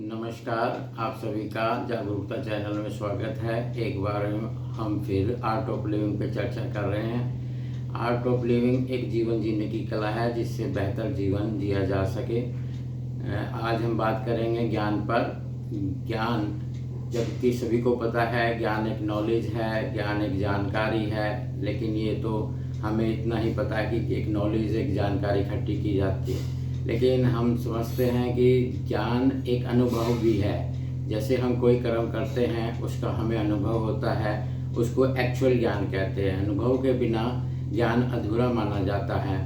नमस्कार, आप सभी का जागरूकता चैनल में स्वागत है। एक बार हम फिर आर्ट ऑफ लिविंग पे चर्चा कर रहे हैं। आर्ट ऑफ लिविंग एक जीवन जीने की कला है जिससे बेहतर जीवन जिया जा सके। आज हम बात करेंगे ज्ञान पर। ज्ञान, जबकि सभी को पता है ज्ञान एक नॉलेज है, ज्ञान एक जानकारी है, लेकिन ये तो हमें इतना ही पता है कि एक नॉलेज, एक जानकारी इकट्ठी की जाती है, लेकिन हम समझते हैं कि ज्ञान एक अनुभव भी है। जैसे हम कोई कर्म करते हैं उसका हमें अनुभव होता है, उसको एक्चुअल ज्ञान कहते हैं। अनुभव के बिना ज्ञान अधूरा माना जाता है।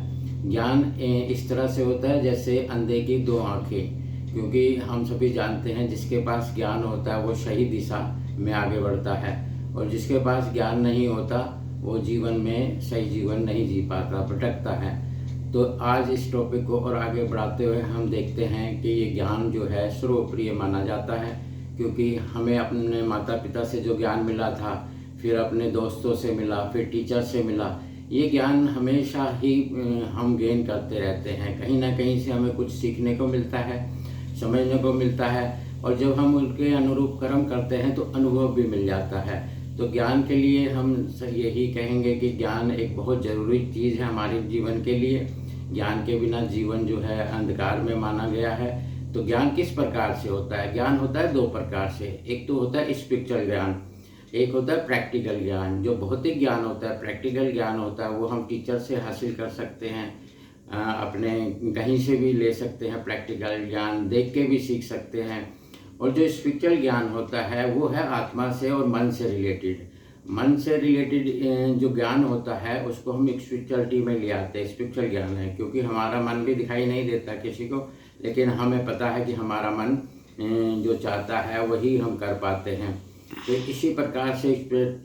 ज्ञान इस तरह से होता है जैसे अंधे की दो आँखें, क्योंकि हम सभी जानते हैं जिसके पास ज्ञान होता है वो सही दिशा में आगे बढ़ता है, और जिसके पास ज्ञान नहीं होता वो जीवन में सही जीवन नहीं जी पाता, भटकता है। तो आज इस टॉपिक को और आगे बढ़ाते हुए हम देखते हैं कि ये ज्ञान जो है सर्वप्रिय माना जाता है, क्योंकि हमें अपने माता पिता से जो ज्ञान मिला था, फिर अपने दोस्तों से मिला, फिर टीचर से मिला, ये ज्ञान हमेशा ही हम गेन करते रहते हैं। कहीं ना कहीं से हमें कुछ सीखने को मिलता है, समझने को मिलता है, और जब हम उनके अनुरूप कर्म करते हैं तो अनुभव भी मिल जाता है। तो ज्ञान के लिए हम यही कहेंगे कि ज्ञान एक बहुत ज़रूरी चीज़ है हमारे जीवन के लिए। ज्ञान के बिना जीवन जो है अंधकार में माना गया है। तो ज्ञान किस प्रकार से होता है? ज्ञान होता है दो प्रकार से। एक तो होता है स्पिरिचुअल ज्ञान, एक होता है प्रैक्टिकल ज्ञान। जो भौतिक ज्ञान होता है, प्रैक्टिकल ज्ञान होता है, वो हम टीचर से हासिल कर सकते हैं, अपने कहीं से भी ले सकते हैं। प्रैक्टिकल ज्ञान देख के भी सीख सकते हैं। और जो स्पिरिचुअल ज्ञान होता है वो है आत्मा से और मन से रिलेटेड। मन से रिलेटेड जो ज्ञान होता है उसको हम स्पिरिचुअलिटी में ले आते हैं। स्पिरिचुअल ज्ञान है, क्योंकि हमारा मन भी दिखाई नहीं देता किसी को, लेकिन हमें पता है कि हमारा मन जो चाहता है वही हम कर पाते हैं। तो इसी प्रकार से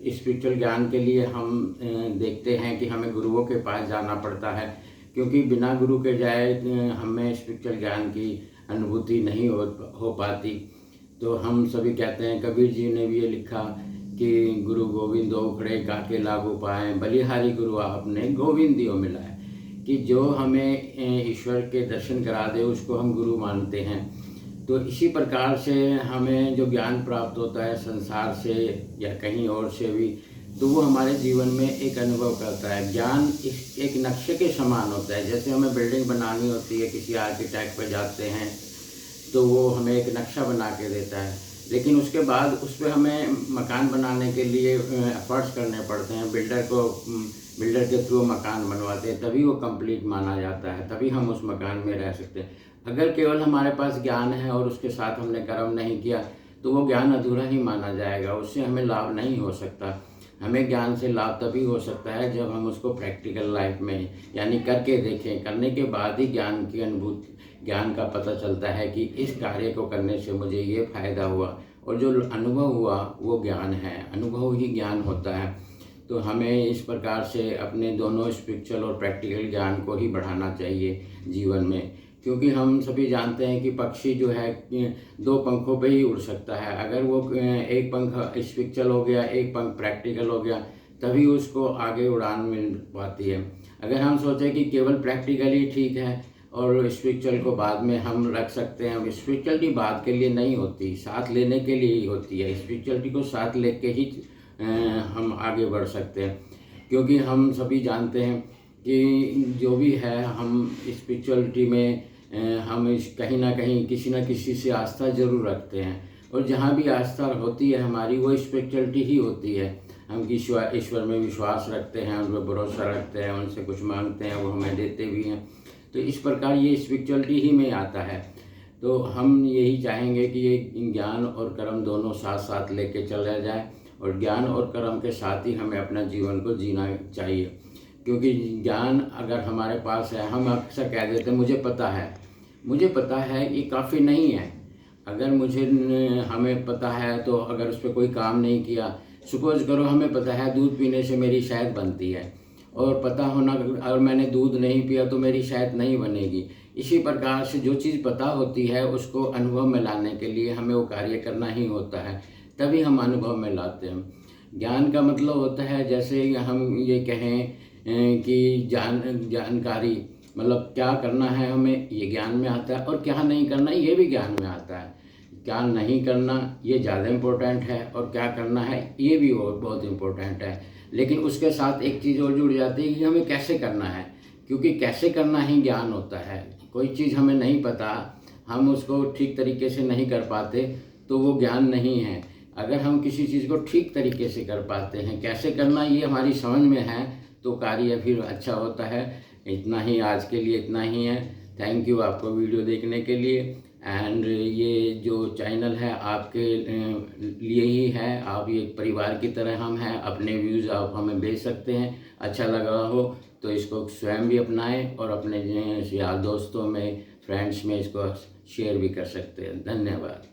स्पिरिचुअल ज्ञान के लिए हम देखते हैं कि हमें गुरुओं के पास जाना पड़ता है, क्योंकि बिना गुरु के जाए हमें स्पिरिचुअल ज्ञान की अनुभूति नहीं हो पाती। तो हम सभी कहते हैं, कबीर जी ने भी ये लिखा कि गुरु गोविंद उखड़े काके लागू पाए, बलिहारी गुरु आपने गोविंदियों मिलाए। कि जो हमें ईश्वर के दर्शन करा दे उसको हम गुरु मानते हैं। तो इसी प्रकार से हमें जो ज्ञान प्राप्त होता है संसार से या कहीं और से भी, तो वो हमारे जीवन में एक अनुभव करता है। ज्ञान एक नक्शे के समान होता है। जैसे हमें बिल्डिंग बनानी होती है, किसी आर्किटेक्ट पर जाते हैं तो वो हमें एक नक्शा बना के देता है, लेकिन उसके बाद उस पर हमें मकान बनाने के लिए एफर्ट्स करने पड़ते हैं। बिल्डर के थ्रू मकान बनवाते हैं, तभी वो कंप्लीट माना जाता है, तभी हम उस मकान में रह सकते हैं। अगर केवल हमारे पास ज्ञान है और उसके साथ हमने कर्म नहीं किया तो वो ज्ञान अधूरा ही माना जाएगा, उससे हमें लाभ नहीं हो सकता। हमें ज्ञान से लाभ तभी हो सकता है जब हम उसको प्रैक्टिकल लाइफ में यानी करके देखें। करने के बाद ही ज्ञान की अनुभूति, ज्ञान का पता चलता है कि इस कार्य को करने से मुझे ये फायदा हुआ, और जो अनुभव हुआ वो ज्ञान है। अनुभव ही ज्ञान होता है। तो हमें इस प्रकार से अपने दोनों स्पिरिचुअल और प्रैक्टिकल ज्ञान को ही बढ़ाना चाहिए जीवन में, क्योंकि हम सभी जानते हैं कि पक्षी जो है दो पंखों पे ही उड़ सकता है। अगर वो एक पंख स्पिरिचुअल हो गया, एक पंख प्रैक्टिकल हो गया, तभी उसको आगे उड़ान मिल पाती है। अगर हम सोचें कि केवल प्रैक्टिकल ही ठीक है और स्पिरिचुअल को बाद में हम रख सकते हैं, स्पिरिचुअलिटी बाद के लिए नहीं होती, साथ लेने के लिए ही होती है। स्पिरिचुअलिटी को साथ लेके ही हम आगे बढ़ सकते हैं, क्योंकि हम सभी जानते हैं कि जो भी है हम स्पिरिचुअलिटी में हम कहीं ना कहीं किसी न किसी से आस्था जरूर रखते हैं, और जहाँ भी आस्था होती है हमारी वो स्पिरिचुअलिटी ही होती है। हम ईश्वर में विश्वास रखते हैं, उन पर भरोसा रखते हैं, उनसे कुछ मांगते हैं, वो हमें देते भी हैं। तो इस प्रकार ये स्पिरिचुअलिटी ही में आता है। तो हम यही चाहेंगे कि ये ज्ञान और कर्म दोनों साथ साथ लेके चला जाए, और ज्ञान और कर्म के साथ ही हमें अपना जीवन को जीना चाहिए। क्योंकि ज्ञान अगर हमारे पास है, हम अक्सर कह देते हैं मुझे पता है, ये काफ़ी नहीं है। अगर हमें पता है तो अगर उस पर कोई काम नहीं किया, सपोज करो हमें पता है दूध पीने से मेरी शहद बनती है, और पता होना और मैंने दूध नहीं पिया तो मेरी शहद नहीं बनेगी। इसी प्रकार से जो चीज़ पता होती है उसको अनुभव में लाने के लिए हमें वो कार्य करना ही होता है, तभी हम अनुभव में लाते हैं। ज्ञान का मतलब होता है, जैसे हम ये कहें कि जानकारी मतलब क्या करना है हमें, ये ज्ञान में आता है, और क्या नहीं करना ये भी ज्ञान में आता है। क्या नहीं करना ये ज़्यादा इम्पोर्टेंट है, और क्या करना है ये भी बहुत इम्पोर्टेंट है। लेकिन उसके साथ एक चीज़ और जुड़ जाती है कि हमें कैसे करना है, क्योंकि कैसे करना ही ज्ञान होता है। कोई चीज़ हमें नहीं पता, हम उसको ठीक तरीके से नहीं कर पाते, तो वो ज्ञान नहीं है। अगर हम किसी चीज़ को ठीक तरीके से कर पाते हैं, कैसे करना ये हमारी समझ में है, तो कार्य फिर अच्छा होता है। इतना ही आज के लिए, इतना ही है। थैंक यू आपको वीडियो देखने के लिए। एंड ये जो चैनल है आपके लिए ही है, आप ये परिवार की तरह हम हैं। अपने व्यूज़ आप हमें भेज सकते हैं, अच्छा लगा हो तो इसको स्वयं भी अपनाएं और अपने यार दोस्तों में, फ्रेंड्स में इसको शेयर भी कर सकते हैं। धन्यवाद।